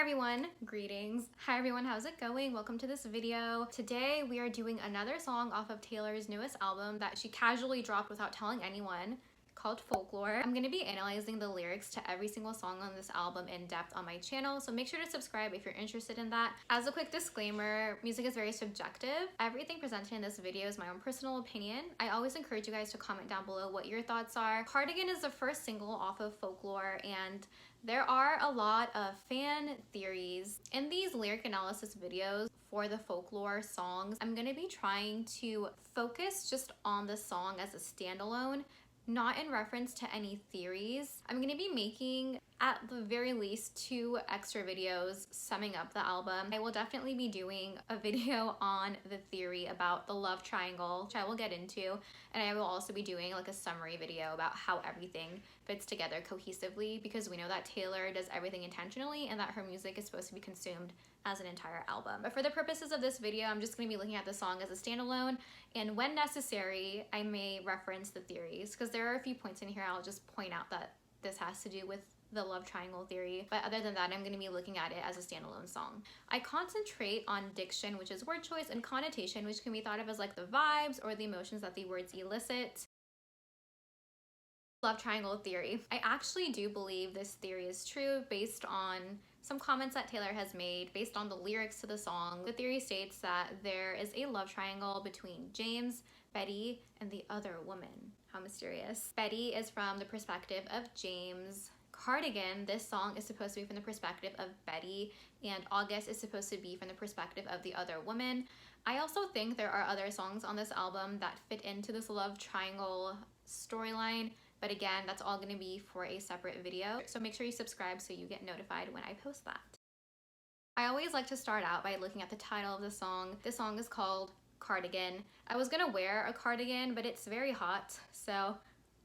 everyone, greetings. Hi everyone, how's it going? Welcome to this video. Today we are doing another song off of Taylor's newest album that she casually dropped without telling anyone, called Folklore. I'm going to be analyzing the lyrics to every single song on this album in depth on my channel, so make sure to subscribe if you're interested in that. As a quick disclaimer, music is very subjective. Everything presented in this video is my own personal opinion. I always encourage you guys to comment down below what your thoughts are. Cardigan is the first single off of Folklore, and there are a lot of fan theories in these lyric analysis videos for the Folklore songs. I'm going to be trying to focus just on the song as a standalone, not in reference to any theories. I'm going to be making at the very least 2 extra videos summing up the album. I will definitely be doing a video on the theory about the love triangle, which I will get into, and I will also be doing like a summary video about how everything fits together cohesively, because we know that Taylor does everything intentionally and that her music is supposed to be consumed as an entire album. But for the purposes of this video, I'm just going to be looking at the song as a standalone, and when necessary, I may reference the theories, because there are a few points in here I'll just point out that this has to do with the love triangle theory, but other than that, I'm going to be looking at it as a standalone song. I concentrate on diction, which is word choice, and connotation, which can be thought of as like the vibes or the emotions that the words elicit. Love triangle theory. I actually do believe this theory is true based on some comments that Taylor has made based on the lyrics to the song. The theory states that there is a love triangle between James, Betty, and the other woman. How mysterious. Betty is from the perspective of James. Cardigan, this song is supposed to be from the perspective of Betty, and August is supposed to be from the perspective of the other woman. I also think there are other songs on this album that fit into this love triangle storyline, but again, that's all going to be for a separate video, so make sure you subscribe so you get notified when I post that. I always like to start out by looking at the title of the song. This song is called Cardigan. I was gonna wear a cardigan, but it's very hot, so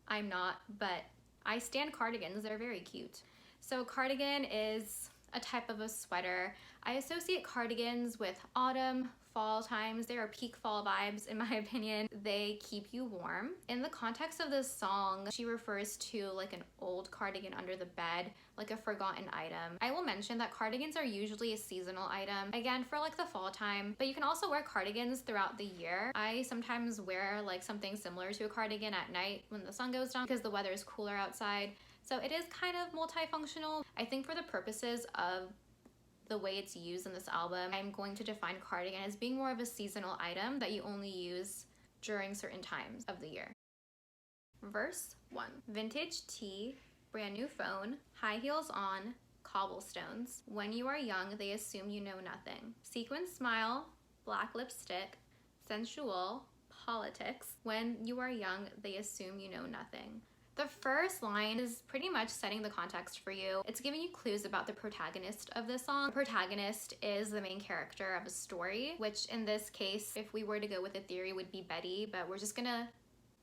I'm not, but I stand cardigans, they're very cute. So cardigan is a type of a sweater. I associate cardigans with autumn, fall times. They are peak fall vibes in my opinion. They keep you warm. In the context of this song, she refers to like an old cardigan under the bed, like a forgotten item. I will mention that cardigans are usually a seasonal item, again for like the fall time, but you can also wear cardigans throughout the year. I sometimes wear like something similar to a cardigan at night when the sun goes down because the weather is cooler outside. So it is kind of multifunctional. I think for the purposes of the way it's used in this album, I'm going to define cardigan as being more of a seasonal item that you only use during certain times of the year. Verse 1. Vintage tee, brand new phone, high heels on, cobblestones. When you are young, they assume you know nothing. Sequin smile, black lipstick, sensual, politics. When you are young, they assume you know nothing. The first line is pretty much setting the context for you. It's giving you clues about the protagonist of this song. The protagonist is the main character of a story, which in this case, if we were to go with a theory, would be Betty, but we're just gonna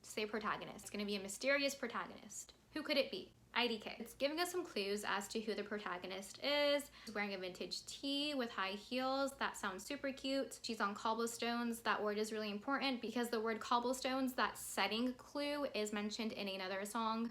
say protagonist. It's gonna be a mysterious protagonist. Who could it be? IDK. It's giving us some clues as to who the protagonist is. She's wearing a vintage tee with high heels. That sounds super cute. She's on cobblestones. That word is really important because the word cobblestones, that setting clue, is mentioned in another song,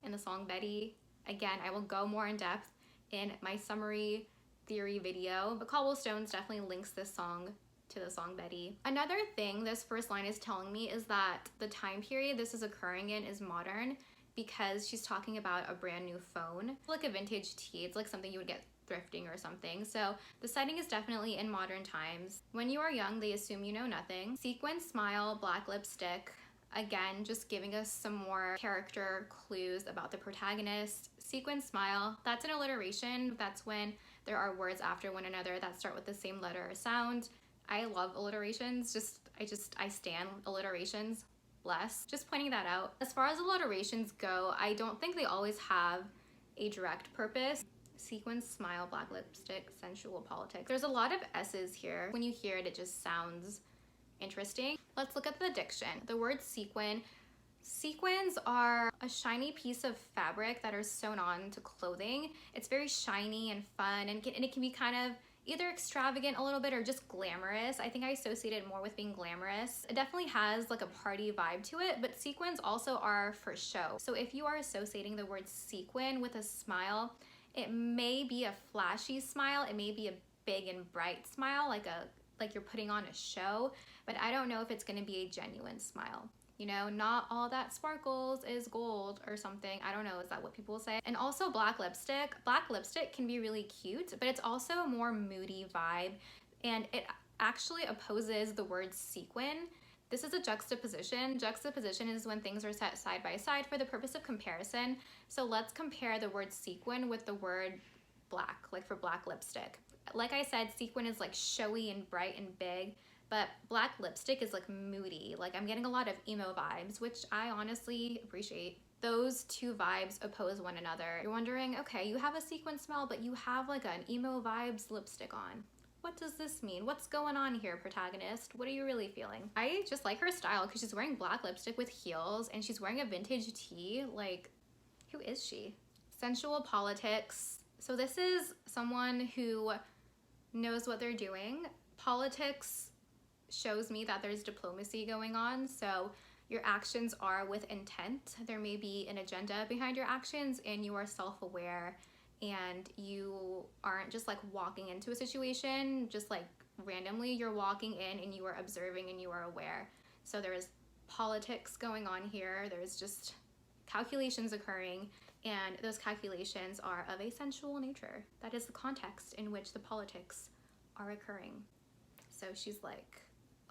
in the song Betty. Again, I will go more in depth in my summary theory video, but cobblestones definitely links this song to the song Betty. Another thing this first line is telling me is that the time period this is occurring in is modern, because she's talking about a brand new phone. Like a vintage tee, it's like something you would get thrifting or something. So the setting is definitely in modern times. When you are young, they assume you know nothing. Sequin smile, black lipstick. Again, just giving us some more character clues about the protagonist. Sequin smile, that's an alliteration. That's when there are words after one another that start with the same letter or sound. I love alliterations, I stan alliterations. Less. Just pointing that out. As far as alliterations go, I don't think they always have a direct purpose. Sequin, smile, black lipstick, sensual, politics. There's a lot of S's here. When you hear it, it just sounds interesting. Let's look at the diction. The word sequin. Sequins are a shiny piece of fabric that are sewn on to clothing. It's very shiny and fun, and it can be kind of either extravagant a little bit or just glamorous. I think I associate it more with being glamorous. It definitely has like a party vibe to it, but sequins also are for show. So if you are associating the word sequin with a smile, It may be a flashy smile, it may be a big and bright smile, like you're putting on a show, but I don't know if it's going to be a genuine smile. You know, not all that sparkles is gold or something. I don't know, is that what people say? And also black lipstick. Black lipstick can be really cute, but it's also a more moody vibe, and it actually opposes the word sequin. This is a juxtaposition. Juxtaposition is when things are set side by side for the purpose of comparison. So let's compare the word sequin with the word black, like for black lipstick. Like I said, sequin is like showy and bright and big, but black lipstick is like moody. Like I'm getting a lot of emo vibes, which I honestly appreciate. Those two vibes oppose one another. You're wondering, okay, you have a sequin smell, but you have like an emo vibes lipstick on. What does this mean? What's going on here, protagonist? What are you really feeling? I just like her style because she's wearing black lipstick with heels and she's wearing a vintage tee. Like, who is she? Sensual politics. So this is someone who knows what they're doing. Politics shows me that there's diplomacy going on. So your actions are with intent. There may be an agenda behind your actions and you are self-aware, and you aren't just like walking into a situation just like randomly. You're walking in and you are observing and you are aware. So there is politics going on here. There's just calculations occurring, and those calculations are of a sensual nature. That is the context in which the politics are occurring. So she's like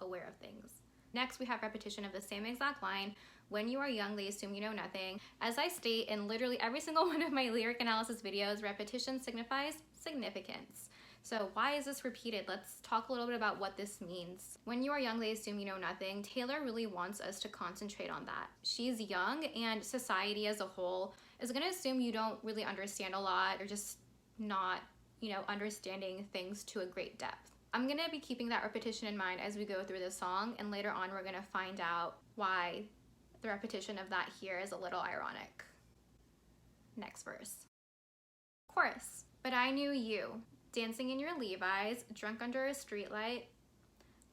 aware of things. Next, we have repetition of the same exact line. When you are young, they assume you know nothing. As I state in literally every single one of my lyric analysis videos, repetition signifies significance. So why is this repeated? Let's talk a little bit about what this means. When you are young, they assume you know nothing. Taylor really wants us to concentrate on that. She's young, and society as a whole is gonna assume you don't really understand a lot, or just not, you know, understanding things to a great depth. I'm gonna be keeping that repetition in mind as we go through the song, and later on we're gonna find out why the repetition of that here is a little ironic. Next verse. Chorus. But I knew you, dancing in your Levi's, drunk under a streetlight.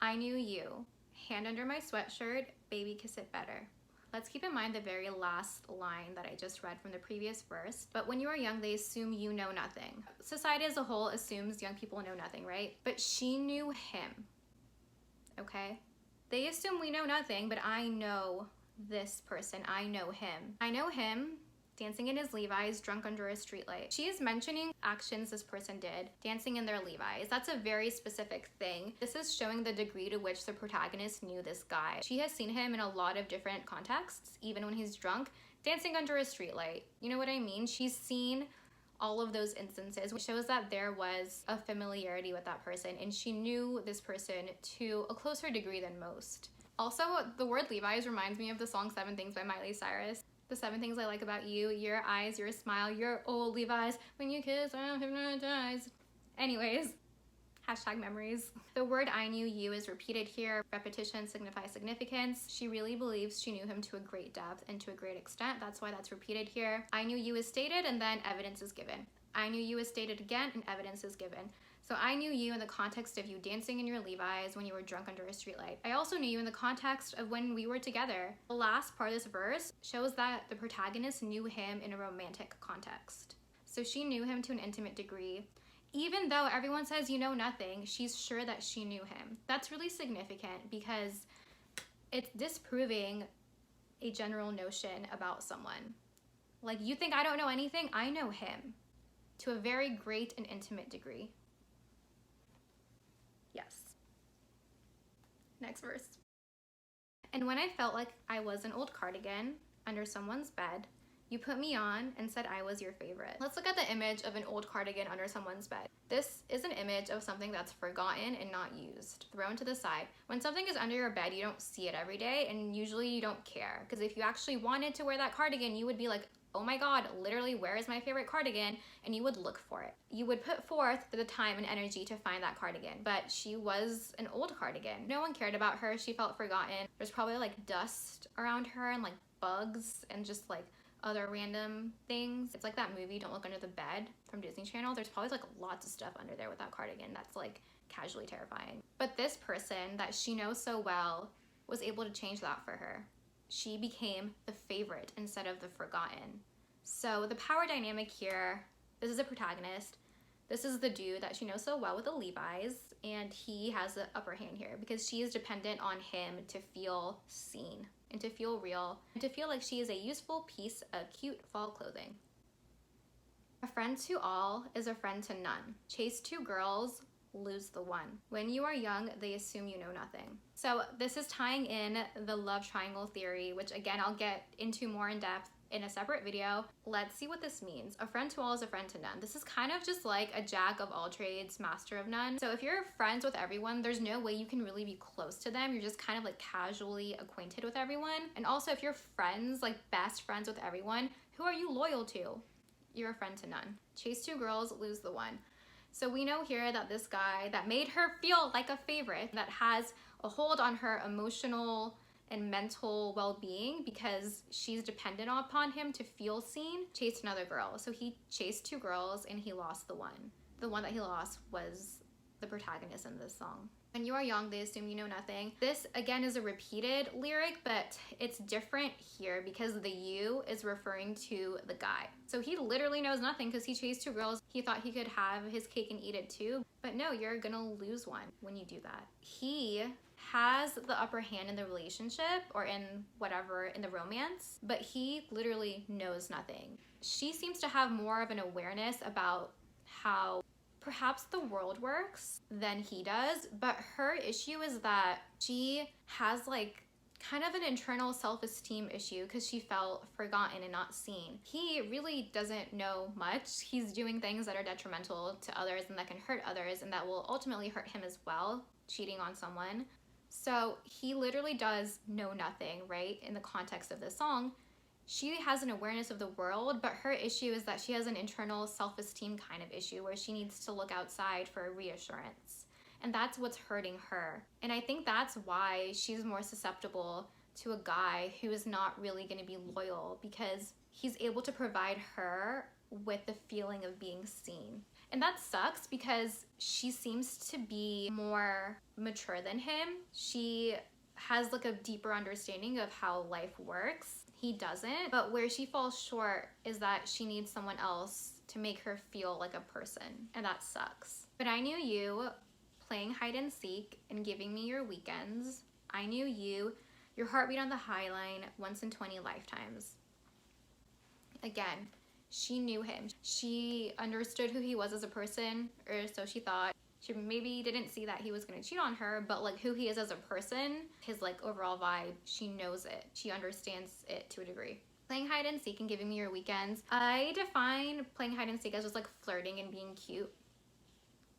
I knew you, hand under my sweatshirt, baby kiss it better. Let's keep in mind the very last line that I just read from the previous verse. But when you are young, they assume you know nothing. Society as a whole assumes young people know nothing, right? But she knew him, okay? They assume we know nothing, but I know this person. I know him. I know him, dancing in his Levi's, drunk under a streetlight. She is mentioning actions this person did, dancing in their Levi's. That's a very specific thing. This is showing the degree to which the protagonist knew this guy. She has seen him in a lot of different contexts, even when he's drunk, dancing under a streetlight. You know what I mean? She's seen all of those instances, which shows that there was a familiarity with that person, and she knew this person to a closer degree than most. Also, the word Levi's reminds me of the song 7 Things by Miley Cyrus. The 7 things I like about you: your eyes, your smile, your old Levi's, when you kiss, I'm hypnotized. Anyways, hashtag memories. The word I knew you is repeated here. Repetition signifies significance. She really believes she knew him to a great depth and to a great extent. That's why that's repeated here. I knew you is stated, and then evidence is given. I knew you is stated again, and evidence is given. So I knew you in the context of you dancing in your Levi's when you were drunk under a streetlight. I also knew you in the context of when we were together. The last part of this verse shows that the protagonist knew him in a romantic context. So she knew him to an intimate degree. Even though everyone says you know nothing, she's sure that she knew him. That's really significant because it's disproving a general notion about someone. Like, you think I don't know anything? I know him to a very great and intimate degree. Yes. Next verse. And when I felt like I was an old cardigan under someone's bed, you put me on and said I was your favorite. Let's look at the image of an old cardigan under someone's bed. This is an image of something that's forgotten and not used, thrown to the side. When something is under your bed, you don't see it every day, and usually you don't care. Because if you actually wanted to wear that cardigan, you would be like, oh my God, literally, where is my favorite cardigan? And you would look for it. You would put forth the time and energy to find that cardigan. But she was an old cardigan. No one cared about her. She felt forgotten. There's probably like dust around her and like bugs and just like other random things. It's like that movie Don't Look Under the Bed from Disney Channel. There's probably like lots of stuff under there with that cardigan that's like casually terrifying. But this person that she knows so well was able to change that for her. She became the favorite instead of the forgotten. So the power dynamic here This is a protagonist. This is the dude that she knows so well with the Levi's, and he has the upper hand here because she is dependent on him to feel seen and to feel real and to feel like she is a useful piece of cute fall clothing. A friend to all is a friend to none. Chase two girls, lose the one. When you are young, they assume you know nothing. So this is tying in the love triangle theory, which again, I'll get into more in depth in a separate video. Let's see what this means. A friend to all is a friend to none. This is kind of just like a jack of all trades, master of none. So if you're friends with everyone, there's no way you can really be close to them. You're just kind of like casually acquainted with everyone. And also if you're friends, like best friends with everyone, who are you loyal to? You're a friend to none. Chase two girls, lose the one. So we know here that this guy that made her feel like a favorite, that has a hold on her emotional and mental well-being because she's dependent upon him to feel seen, chased another girl. So he chased two girls and he lost the one. The one that he lost was the protagonist in this song. When you are young, they assume you know nothing. This again is a repeated lyric, but it's different here because the you is referring to the guy. So he literally knows nothing because he chased two girls. He thought he could have his cake and eat it too, but no, you're gonna lose one when you do that. He has the upper hand in the relationship or in whatever, in the romance, but he literally knows nothing. She seems to have more of an awareness about how perhaps the world works than he does, but her issue is that she has like kind of an internal self-esteem issue because she felt forgotten and not seen. He really doesn't know much. He's doing things that are detrimental to others and that can hurt others and that will ultimately hurt him as well, cheating on someone. So he literally does know nothing, right? In the context of this song, she has an awareness of the world, but her issue is that she has an internal self-esteem kind of issue where she needs to look outside for reassurance. And that's what's hurting her. And I think that's why she's more susceptible to a guy who is not really going to be loyal because he's able to provide her with the feeling of being seen. And that sucks because she seems to be more mature than him. She has like a deeper understanding of how life works. He doesn't, but where she falls short is that she needs someone else to make her feel like a person, and that sucks. But I knew you playing hide and seek and giving me your weekends. I knew you, your heartbeat on the high line, once in 20 lifetimes. Again, she knew him. She understood who he was as a person, or so she thought. She maybe didn't see that he was going to cheat on her, but like who he is as a person, his like overall vibe, she knows it. She understands it to a degree. Playing hide and seek and giving me your weekends. I define playing hide and seek as just like flirting and being cute,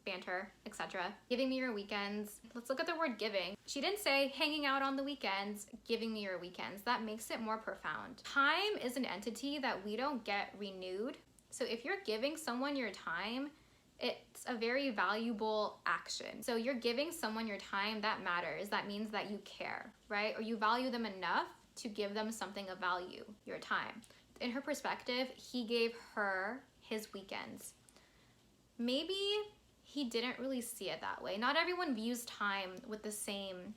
banter, etc. Giving me your weekends. Let's look at the word giving. She didn't say hanging out on the weekends, giving me your weekends. That makes it more profound. Time is an entity that we don't get renewed. So if you're giving someone your time, it's a very valuable action. So you're giving someone your time, that matters. That means that you care, right? Or you value them enough to give them something of value, your time. In her perspective, he gave her his weekends. Maybe he didn't really see it that way. Not everyone views time with the same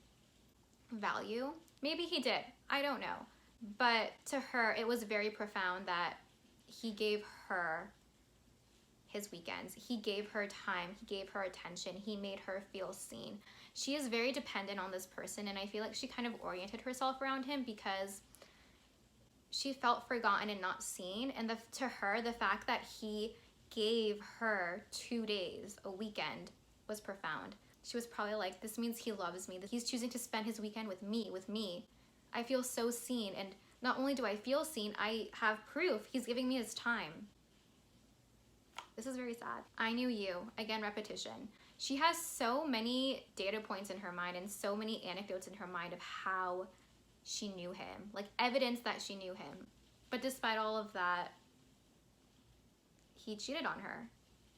value. Maybe he did, I don't know. But to her, it was very profound that he gave her his weekends. He gave her time, he gave her attention, he made her feel seen. She is very dependent on this person, and I feel like she kind of oriented herself around him because she felt forgotten and not seen. And to her, the fact that he gave her 2 days, a weekend, was profound. She was probably like, this means he loves me, that he's choosing to spend his weekend with me. I feel so seen, and not only do I feel seen, I have proof. He's giving me his time. This is very sad. I knew you. Again, repetition. She has so many data points in her mind and so many anecdotes in her mind of how she knew him, like evidence that she knew him. But despite all of that, he cheated on her.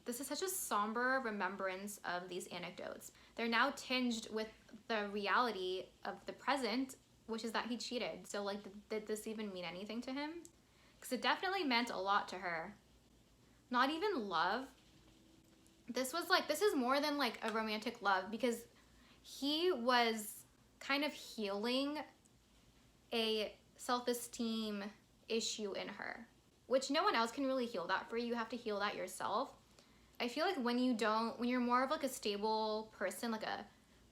This is such a somber remembrance of these anecdotes. They're now tinged with the reality of the present, which is that he cheated. So like, did this even mean anything to him? Because it definitely meant a lot to her. Not even love. This is more than like a romantic love because he was kind of healing a self-esteem issue in her. which no one else can really heal that for you. You have to heal that yourself. I feel like when you're more of like a stable person, like a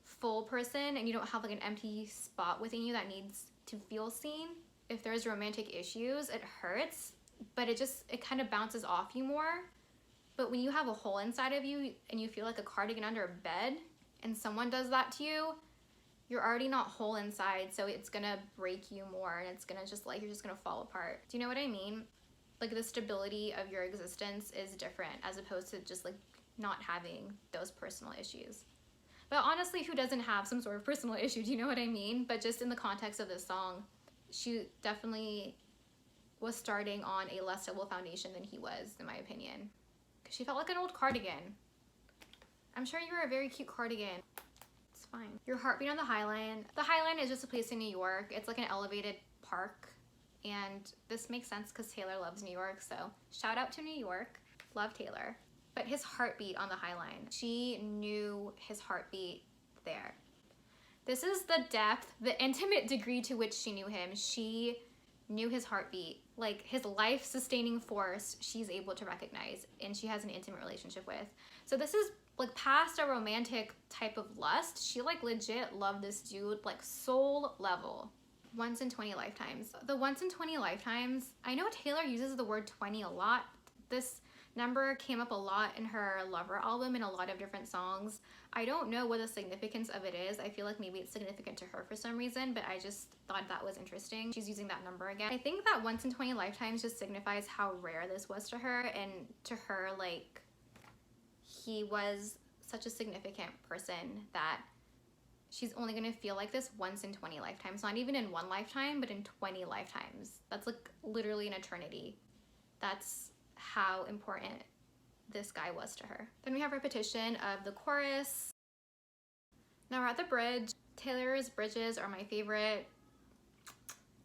full person, and you don't have like an empty spot within you that needs to feel seen, if there's romantic issues, it hurts, but it kind of bounces off you more. But when you have a hole inside of you and you feel like a cardigan under a bed and someone does that to you, you're already not whole inside, so it's gonna break you more, and it's gonna just like, you're just gonna fall apart. Do you know what I mean? Like the stability of your existence is different as opposed to just like not having those personal issues. But honestly, who doesn't have some sort of personal issue? Do you know what I mean? But just in the context of this song, she definitely was starting on a less stable foundation than he was, in my opinion. Because she felt like an old cardigan. I'm sure you were a very cute cardigan. It's fine. Your heartbeat on the High Line. The High Line is just a place in New York. It's like an elevated park. And this makes sense because Taylor loves New York. So shout out to New York. Love Taylor. But his heartbeat on the High Line. She knew his heartbeat there. This is the depth, the intimate degree to which she knew him. She knew his heartbeat. Like his life-sustaining force, she's able to recognize, and she has an intimate relationship with. So this is like past a romantic type of lust. She like legit loved this dude, like soul level. Once in 20 lifetimes. The once in 20 lifetimes, I know Taylor uses the word 20 a lot. This number came up a lot in her Lover album in a lot of different songs. I don't know what the significance of it is. I feel like maybe it's significant to her for some reason, but I just thought that was interesting. She's using that number again. I think that once in 20 lifetimes just signifies how rare this was to her, and to her, like, he was such a significant person that she's only gonna feel like this once in 20 lifetimes. Not even in one lifetime, but in 20 lifetimes. That's like literally an eternity. That's how important this guy was to her. Then we have repetition of the chorus. Now we're at the bridge. Taylor's bridges are my favorite.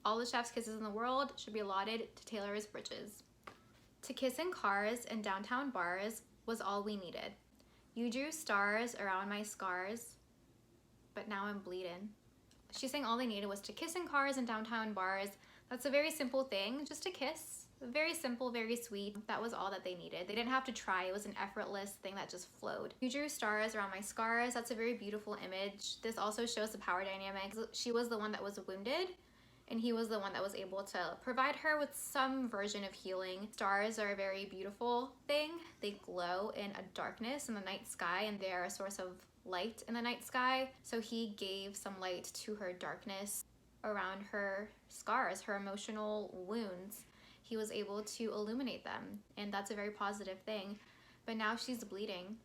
All the chef's kisses in the world should be allotted to Taylor's bridges. To kiss in cars and downtown bars was all we needed. You drew stars around my scars, but now I'm bleeding. She's saying all they needed was to kiss in cars and downtown bars. That's a very simple thing, just a kiss. Very simple, very sweet. That was all that they needed. They didn't have to try. It was an effortless thing that just flowed. You drew stars around my scars. That's a very beautiful image. This also shows the power dynamic. She was the one that was wounded, and he was the one that was able to provide her with some version of healing. Stars are a very beautiful thing. They glow in a darkness in the night sky, and they are a source of light in the night sky. So he gave some light to her darkness around her scars, her emotional wounds. He was able to illuminate them, and that's a very positive thing. But now she's bleeding.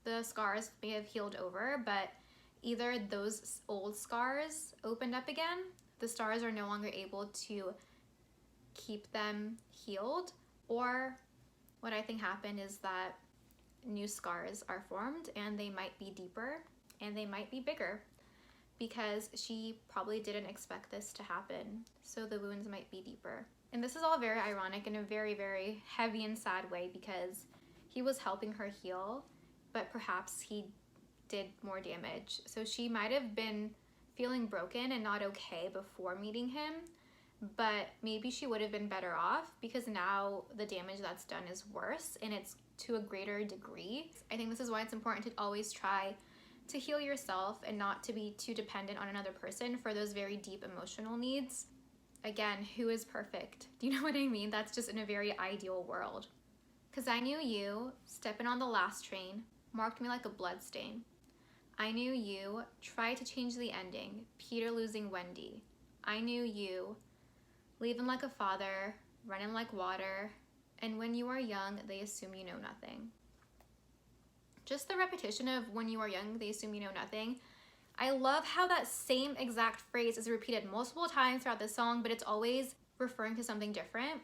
The scars may have healed over, but either those old scars opened up again, the stars are no longer able to keep them healed, or what I think happened is that new scars are formed, and they might be deeper and they might be bigger, because she probably didn't expect this to happen. So the wounds might be deeper. And this is all very ironic in a very, very heavy and sad way, because he was helping her heal, but perhaps he did more damage. So she might have been feeling broken and not okay before meeting him, but maybe she would have been better off, because now the damage that's done is worse, and it's to a greater degree. I think this is why it's important to always try to heal yourself and not to be too dependent on another person for those very deep emotional needs. Again, who is perfect? Do you know what I mean? That's just in a very ideal world. 'Cause I knew you, stepping on the last train, marked me like a bloodstain. I knew you, tried to change the ending, Peter losing Wendy. I knew you, leaving like a father, running like water, and when you are young, they assume you know nothing. Just the repetition of when you are young, they assume you know nothing. I love how that same exact phrase is repeated multiple times throughout the song, but it's always referring to something different.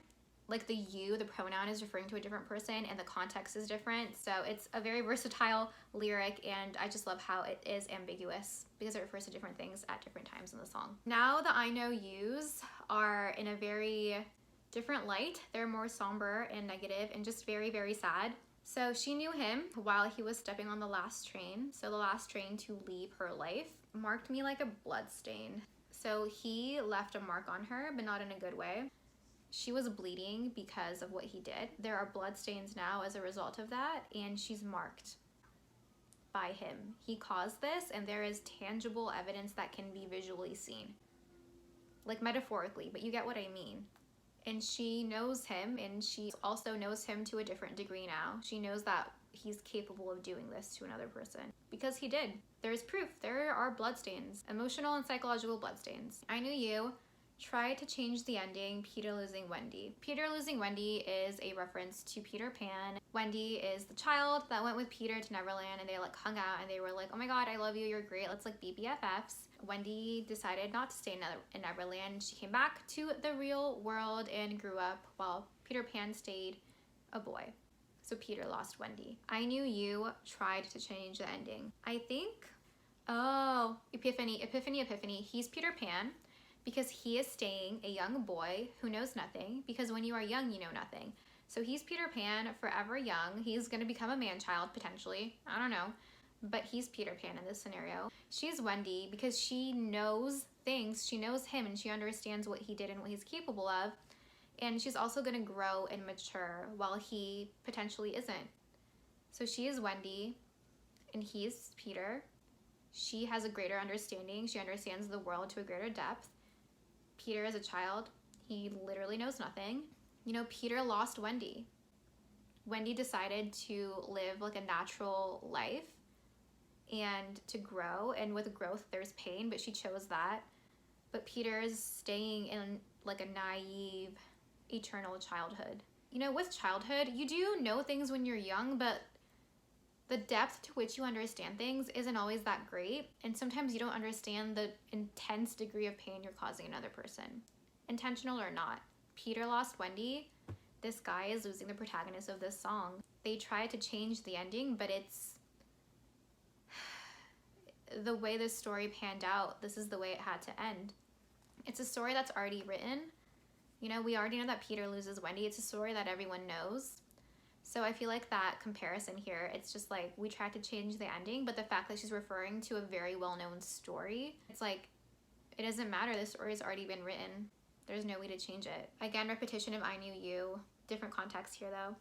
Like the you, the pronoun, is referring to a different person, and the context is different. So it's a very versatile lyric, and I just love how it is ambiguous because it refers to different things at different times in the song. Now the I know yous are in a very different light. They're more somber and negative and just very, very sad. So she knew him while he was stepping on the last train. So the last train to leave her life. Marked me like a bloodstain. So he left a mark on her, but not in a good way. She was bleeding because of what he did. There are blood stains now as a result of that, and she's marked by him. He caused this, and there is tangible evidence that can be visually seen. Like metaphorically, but you get what I mean. And she knows him, and she also knows him to a different degree now. She knows that he's capable of doing this to another person because he did. There is proof. There are bloodstains, emotional and psychological bloodstains. I Knew You tried to change the ending, Peter losing Wendy. Peter losing Wendy is a reference to Peter Pan. Wendy is the child that went with Peter to Neverland, and they like hung out and they were like, oh my god, I love you, you're great, let's like be BFFs. Wendy decided not to stay in Neverland. She came back to the real world and grew up while Peter Pan stayed a boy. So Peter lost Wendy. I Knew You tried to change the ending. I think, oh, epiphany. He's Peter Pan because he is staying a young boy who knows nothing, because when you are young, you know nothing. So he's Peter Pan, forever young. He's gonna become a man-child potentially. I don't know. But he's Peter Pan in this scenario. She's Wendy because she knows things. She knows him and she understands what he did and what he's capable of. And she's also going to grow and mature while he potentially isn't. So she is Wendy and he's Peter. She has a greater understanding. She understands the world to a greater depth. Peter is a child. He literally knows nothing. You know, Peter lost Wendy. Wendy decided to live like a natural life and to grow, and with growth there's pain, but she chose that. But Peter is staying in like a naive, eternal childhood. You know, with childhood, you do know things when you're young, but the depth to which you understand things isn't always that great, and sometimes you don't understand the intense degree of pain you're causing another person, intentional or not. Peter lost Wendy. This guy is losing the protagonist of this song. They tried to change the ending, but it's the way this story panned out. This is the way it had to end. It's a story that's already written. You know, we already know that Peter loses Wendy. It's a story that everyone knows. So I feel like that comparison here, it's just like we tried to change the ending, but the fact that she's referring to a very well-known story, it's like, it doesn't matter. The story's already been written. There's no way to change it. Again, repetition of I Knew You. Different context here though.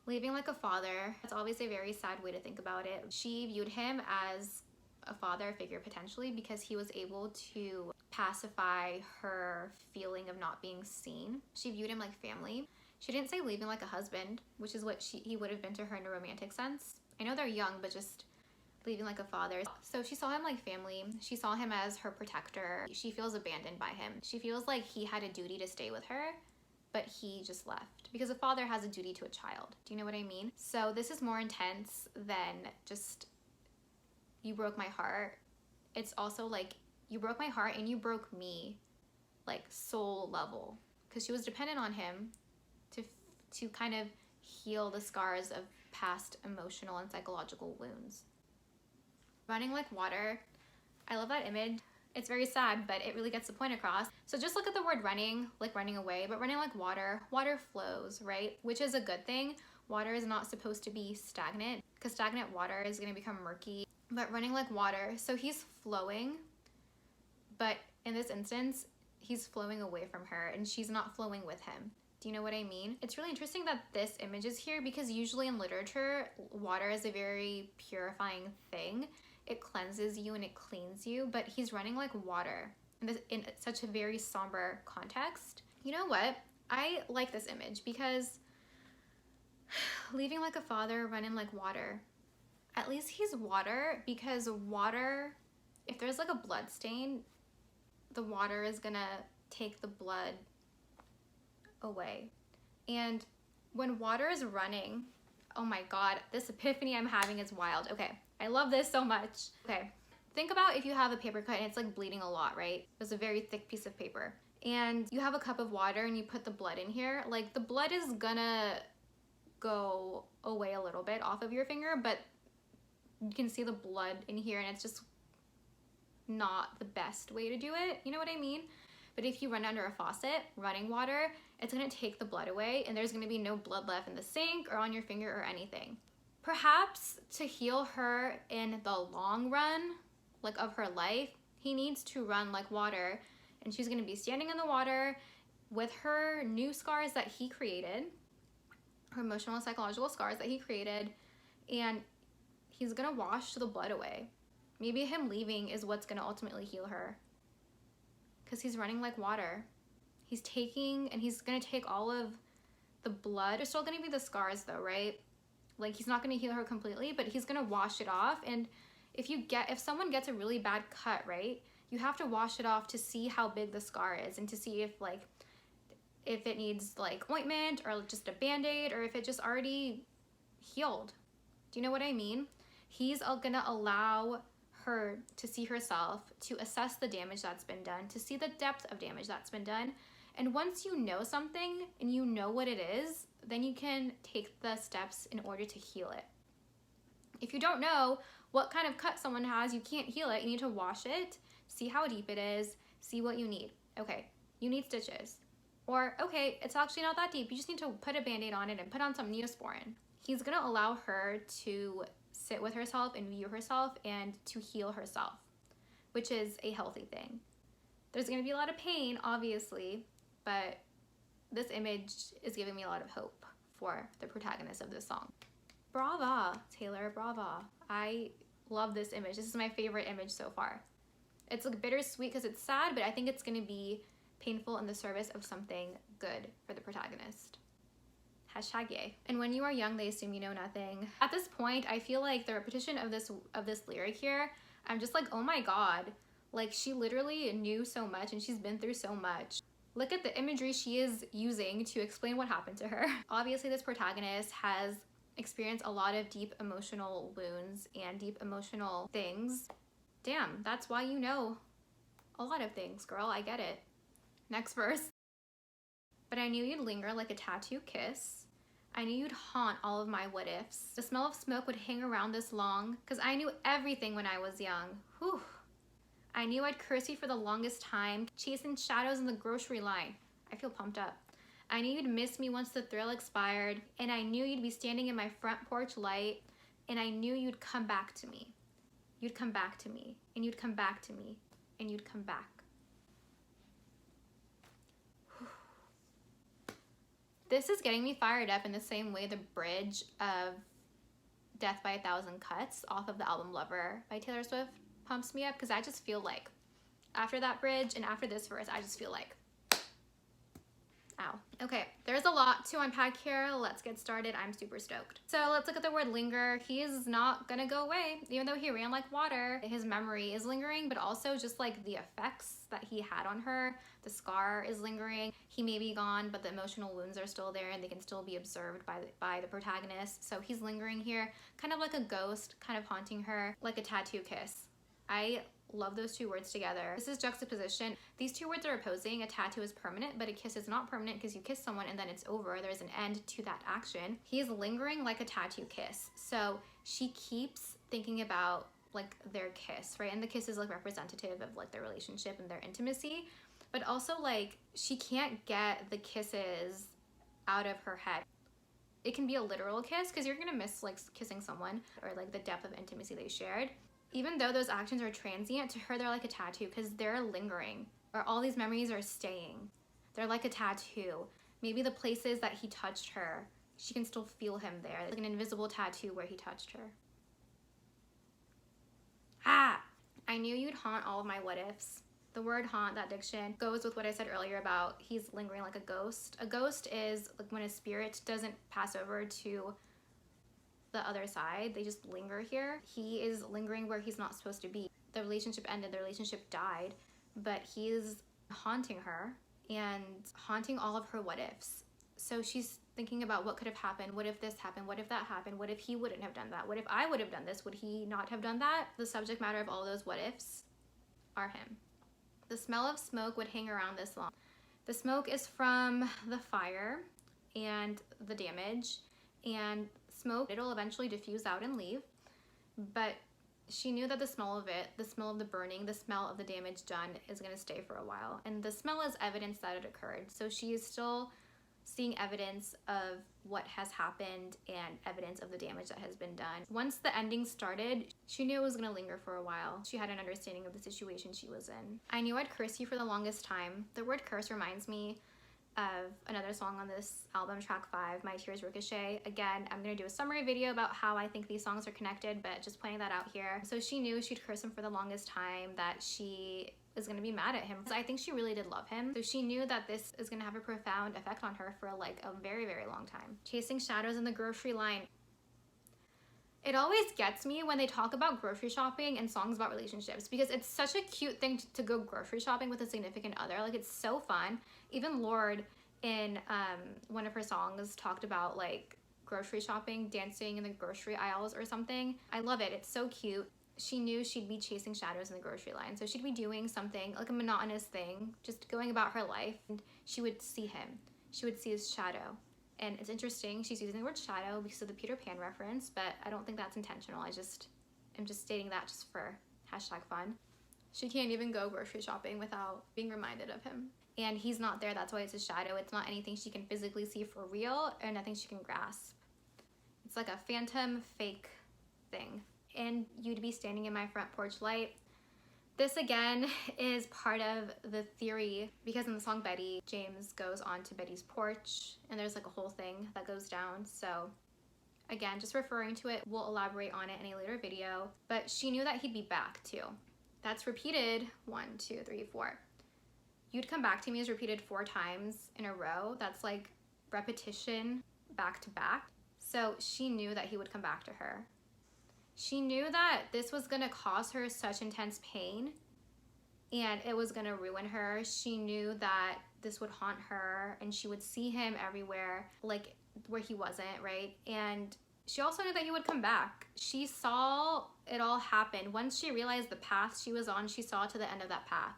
Leaving like a father. That's always a very sad way to think about it. She viewed him as a father figure potentially because he was able to pacify her feeling of not being seen. She viewed him like family. She didn't say leaving like a husband, which is what he would have been to her in a romantic sense. I know they're young, but just leaving like a father. So she saw him like family. She saw him as her protector. She feels abandoned by him. She feels like he had a duty to stay with her, but he just left because a father has a duty to a child. Do you know what I mean? So this is more intense than just you broke my heart. It's also like you broke my heart and you broke me, like soul level, because she was dependent on him to kind of heal the scars of past emotional and psychological wounds. Running like water. I love that image. It's very sad, but it really gets the point across. So just look at the word running, like running away, but running like water. Water flows, right? Which is a good thing. Water is not supposed to be stagnant because stagnant water is going to become murky. But running like water, so he's flowing, but in this instance, he's flowing away from her and she's not flowing with him. Do you know what I mean? It's really interesting that this image is here because usually in literature, water is a very purifying thing. It cleanses you and it cleans you, but he's running like water in such a very somber context. You know what? I like this image because leaving like a father, running like water. At least he's water, because water, if there's like a blood stain, the water is gonna take the blood away. And when water is running, oh my god, this epiphany I'm having is wild. Okay, I love this so much. Okay, think about if you have a paper cut and it's like bleeding a lot, right? It's a very thick piece of paper. And you have a cup of water and you put the blood in here, like the blood is gonna go away a little bit off of your finger, but you can see the blood in here and it's just not the best way to do it. You know what I mean? But if you run under a faucet, running water, it's gonna take the blood away and there's gonna be no blood left in the sink or on your finger or anything. Perhaps to heal her in the long run, like of her life, he needs to run like water, and she's gonna be standing in the water with her new scars that he created, her emotional and psychological scars that he created, and he's gonna wash the blood away. Maybe him leaving is what's gonna ultimately heal her, because he's running like water. He's gonna take all of the blood. There's still gonna be the scars though, right? Like, he's not gonna heal her completely, but he's gonna wash it off. And if someone gets a really bad cut, right, you have to wash it off to see how big the scar is, and to see if it needs like ointment or just a band-aid, or if it just already healed. Do you know what I mean? He's gonna allow her to see herself, to assess the damage that's been done, to see the depth of damage that's been done. And once you know something and you know what it is, then you can take the steps in order to heal it. If you don't know what kind of cut someone has, you can't heal it. You need to wash it, see how deep it is, see what you need. Okay, you need stitches. Or, okay, it's actually not that deep. You just need to put a band-aid on it and put on some Neosporin. He's gonna allow her to sit with herself and view herself and to heal herself, which is a healthy thing. There's gonna be a lot of pain, obviously, but this image is giving me a lot of hope for the protagonist of this song. Brava, Taylor, brava. I love this image. This is my favorite image so far. It's like bittersweet because it's sad, but I think it's gonna be painful in the service of something good for the protagonist. Hashtag yay. And when you are young, they assume you know nothing. At this point, I feel like the repetition of this lyric here, I'm just like, oh my God. Like, she literally knew so much and she's been through so much. Look at the imagery she is using to explain what happened to her. Obviously, this protagonist has experienced a lot of deep emotional wounds and deep emotional things. Damn, that's why you know a lot of things, girl. I get it. Next verse. But I knew you'd linger like a tattoo kiss. I knew you'd haunt all of my what ifs. The smell of smoke would hang around this long, cause I knew everything when I was young. Whew. I knew I'd curse you for the longest time, chasing shadows in the grocery line. I feel pumped up. I knew you'd miss me once the thrill expired, and I knew you'd be standing in my front porch light, and I knew you'd come back to me. You'd come back to me, and you'd come back to me, and you'd come back. This is getting me fired up in the same way the bridge of Death by a Thousand Cuts off of the album Lover by Taylor Swift pumps me up, because I just feel like after that bridge and after this verse, I just feel like, ow. Okay, there's a lot to unpack here. Let's get started. I'm super stoked. So let's look at the word linger. He is not gonna go away. Even though he ran like water, his memory is lingering, but also just like the effects that he had on her, the scar is lingering. He may be gone, but the emotional wounds are still there and they can still be observed by the protagonist. So he's lingering here, kind of like a ghost, kind of haunting her, like a tattoo kiss. I love those two words together. This is juxtaposition. These two words are opposing. A tattoo is permanent, but a kiss is not permanent, because you kiss someone and then it's over. There's an end to that action. He's lingering like a tattoo kiss. So she keeps thinking about like their kiss, right? And the kiss is like representative of like their relationship and their intimacy, but also like she can't get the kisses out of her head. It can be a literal kiss, because you're gonna miss like kissing someone, or like the depth of intimacy they shared. Even though those actions are transient, to her they're like a tattoo, because they're lingering, or all these memories are staying. They're like a tattoo. Maybe the places that he touched her, she can still feel him there, like an invisible tattoo where he touched her. Ah! I knew you'd haunt all of my what ifs. The word haunt, that diction, goes with what I said earlier about he's lingering like a ghost. A ghost is like when a spirit doesn't pass over to the other side, they just linger here. He is lingering where he's not supposed to be. The relationship ended, the relationship died, but he's haunting her and haunting all of her what ifs. So she's thinking about what could have happened. What if this happened? What if that happened? What if he wouldn't have done that? What if I would have done this? Would he not have done that? The subject matter of all those what ifs are him. The smell of smoke would hang around this long. The smoke is from the fire and the damage, and smoke, it'll eventually diffuse out and leave, but she knew that the smell of it, the smell of the burning, the smell of the damage done is going to stay for a while, and the smell is evidence that it occurred. So she is still seeing evidence of what has happened and evidence of the damage that has been done. Once the ending started, she knew it was going to linger for a while. She had an understanding of the situation she was in. I knew I'd curse you for the longest time. The word curse reminds me of another song on this album, track 5, My Tears Ricochet. Again, I'm gonna do a summary video about how I think these songs are connected, but just pointing that out here. So she knew she'd curse him for the longest time, that she is gonna be mad at him. So I think she really did love him. So she knew that this is gonna have a profound effect on her for like a very, very long time. Chasing shadows in the grocery line. It always gets me when they talk about grocery shopping and songs about relationships, because it's such a cute thing to go grocery shopping with a significant other. Like, it's so fun. Even Lorde in one of her songs talked about like grocery shopping, dancing in the grocery aisles or something. I love it. It's so cute. She knew she'd be chasing shadows in the grocery line. So she'd be doing something like a monotonous thing, just going about her life, and she would see him. She would see his shadow. And it's interesting, she's using the word shadow because of the Peter Pan reference, but I don't think that's intentional. I'm just stating that just for #fun. She can't even go grocery shopping without being reminded of him. And he's not there, that's why it's a shadow. It's not anything she can physically see for real, and nothing she can grasp. It's like a phantom fake thing. And you'd be standing in my front porch light. This again is part of the theory, because in the song Betty, James goes onto Betty's porch and there's like a whole thing that goes down. So again, just referring to it, we'll elaborate on it in a later video, but she knew that he'd be back too. That's repeated 1, 2, 3, 4. You'd come back to me is repeated 4 times in a row. That's like repetition back to back. So she knew that he would come back to her. She knew that this was gonna cause her such intense pain and it was gonna ruin her. She knew that this would haunt her and she would see him everywhere, like where he wasn't, right? And she also knew that he would come back. She saw it all happen. Once she realized the path she was on, she saw to the end of that path.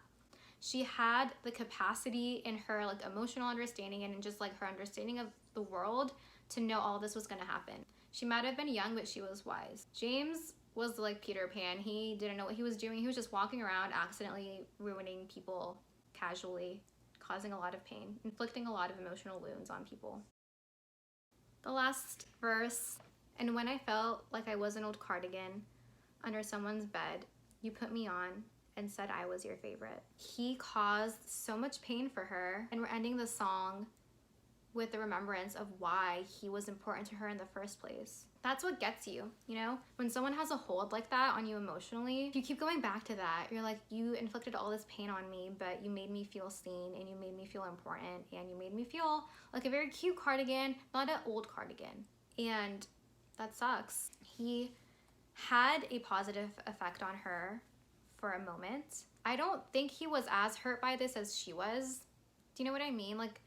She had the capacity in her like emotional understanding and just like her understanding of the world to know all this was gonna happen. She might have been young, but she was wise. James was like Peter Pan. He didn't know what he was doing. He was just walking around accidentally ruining people casually, causing a lot of pain, inflicting a lot of emotional wounds on people. The last verse, and when I felt like I was an old cardigan under someone's bed, you put me on and said I was your favorite. He caused so much pain for her, and we're ending the song with the remembrance of why he was important to her in the first place. That's what gets you, you know? When someone has a hold like that on you emotionally, you keep going back to that. You're like, you inflicted all this pain on me, but you made me feel seen and you made me feel important and you made me feel like a very cute cardigan, not an old cardigan. And that sucks. He had a positive effect on her for a moment. I don't think he was as hurt by this as she was. Do you know what I mean? Like,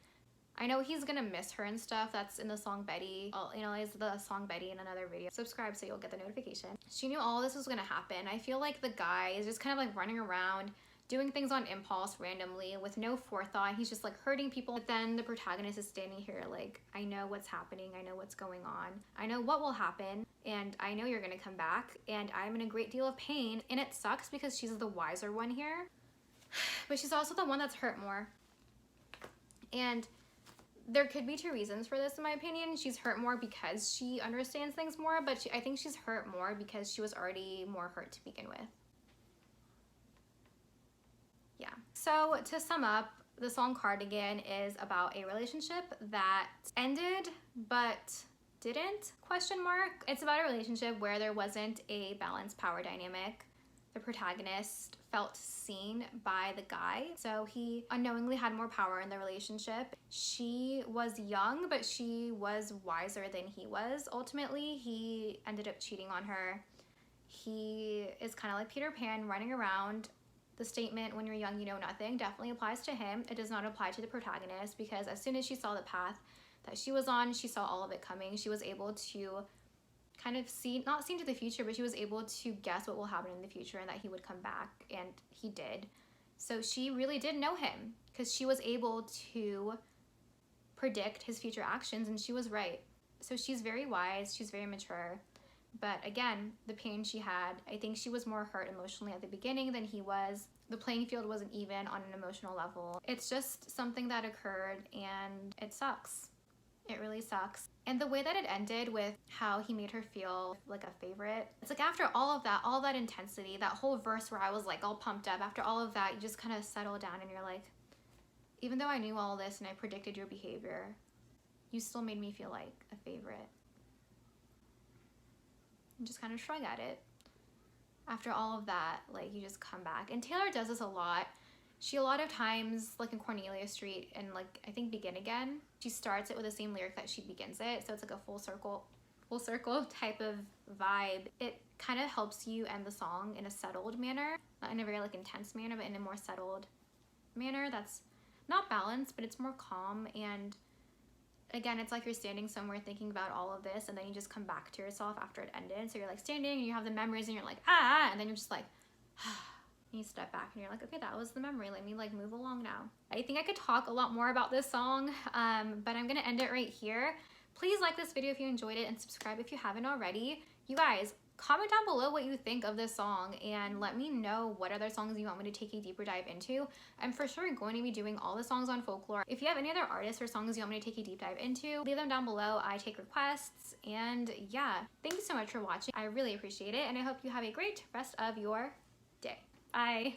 I know he's gonna miss her and stuff. That's in the song Betty. I'll analyze the song Betty in another video. Subscribe so you'll get the notification. She knew all this was gonna happen. I feel like the guy is just kind of like running around, doing things on impulse randomly with no forethought. He's just like hurting people. But then the protagonist is standing here like, I know what's happening. I know what's going on. I know what will happen. And I know you're gonna come back. And I'm in a great deal of pain. And it sucks because she's the wiser one here. But she's also the one that's hurt more. And there could be 2 reasons for this, in my opinion. She's hurt more because she understands things more, but I think she's hurt more because she was already more hurt to begin with. Yeah. So to sum up, the song Cardigan is about a relationship that ended but didn't, ? It's about a relationship where there wasn't a balanced power dynamic. The protagonist felt seen by the guy, so he unknowingly had more power in the relationship. She was young, but she was wiser than he was. Ultimately, he ended up cheating on her. He is kind of like Peter Pan, running around. The statement, when you're young, you know nothing, definitely applies to him. It does not apply to the protagonist, because as soon as she saw the path that she was on, she saw all of it coming. She was able to kind of not see into the future, but she was able to guess what will happen in the future and that he would come back, and he did. So she really did know him because she was able to predict his future actions, and she was right. So she's very wise, she's very mature. But again, the pain she had, I think she was more hurt emotionally at the beginning than he was. The playing field wasn't even on an emotional level. It's just something that occurred, and it sucks. It really sucks. And the way that it ended with how he made her feel like a favorite, it's like after all of that intensity, that whole verse where I was like all pumped up, after all of that, you just kind of settle down and you're like, Even though I knew all this and I predicted your behavior, you still made me feel like a favorite. And just kind of shrug at it. After all of that, like, you just come back. And Taylor does this a lot. She a lot of times, like in Cornelia Street and like I think Begin Again, she starts it with the same lyric that she begins it. So it's like a full circle type of vibe. It kind of helps you end the song in a settled manner, not in a very like intense manner, but in a more settled manner that's not balanced, but it's more calm. And again, it's like you're standing somewhere thinking about all of this, and then you just come back to yourself after it ended. So you're like standing and you have the memories and you're like, ah, and then you're just like, and you step back and you're like, okay, that was the memory. Let me like move along now. I think I could talk a lot more about this song, but I'm gonna end it right here. Please like this video if you enjoyed it and subscribe if you haven't already. You guys, comment down below what you think of this song and let me know what other songs you want me to take a deeper dive into. I'm for sure going to be doing all the songs on Folklore. If you have any other artists or songs you want me to take a deep dive into, leave them down below. I take requests. And yeah, thank you so much for watching. I really appreciate it, and I hope you have a great rest of your day. Bye.